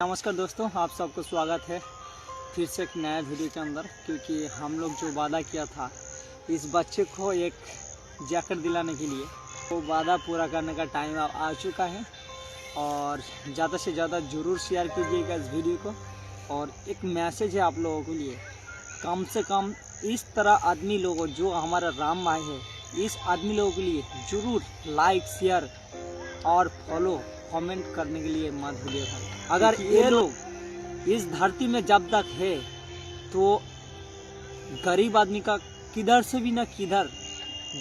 नमस्कार दोस्तों, आप सबको स्वागत है फिर से एक नया वीडियो के अंदर। क्योंकि हम लोग जो वादा किया था इस बच्चे को एक जैकेट दिलाने के लिए, वो वादा पूरा करने का टाइम अब आ चुका है। और ज़्यादा से ज़्यादा ज़रूर शेयर कीजिएगा इस वीडियो को। और एक मैसेज है आप लोगों के लिए, कम से कम इस तरह आदमी लोगों जो हमारा राम भाई है, इस आदमी लोगों के लिए ज़रूर लाइक, शेयर और फॉलो कमेंट करने के लिए मत भूलिएगा। अगर ये लोग इस धरती में जब तक है तो गरीब आदमी का किधर से भी ना किधर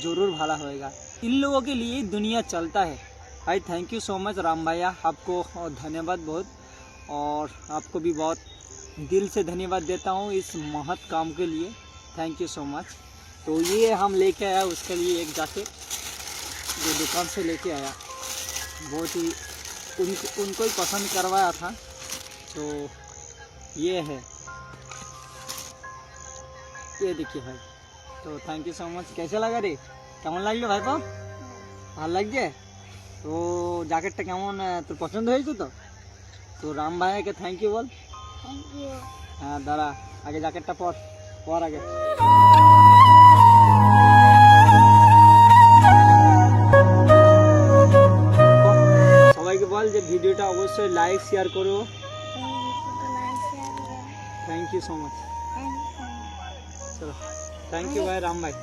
जरूर भला होएगा। इन लोगों के लिए दुनिया चलता है भाई। Thank you so much Ram भैया, आपको धन्यवाद बहुत। और आपको भी बहुत दिल से धन्यवाद देता हूँ इस महत् काम के लिए। Thank you so much. तो ये हम लेके आया उसके लिए एक जैकेट, जो दुकान से लेके आया, बहुत ही उनको ही पसंद करवाया था। तो ये है, ये देखिए भाई। तो थैंक यू सो मच। कैसे लगा रे, কেমন লাগলো ভাই? তো ভালো লাগছে তো জ্যাকেটটা কেমন তোর পছন্দ হয়েছে? তো রাম ভাইকে থ্যাংক ইউ বল। Thank you. হ্যাঁ দাঁড়া, আগে জ্যাকেটটা পর আগে। সবাইকে বল যে ভিডিওটা অবশ্যই লাইক শেয়ার করো। Thank you so much. चलो, थैंक यू भाई राम भाई।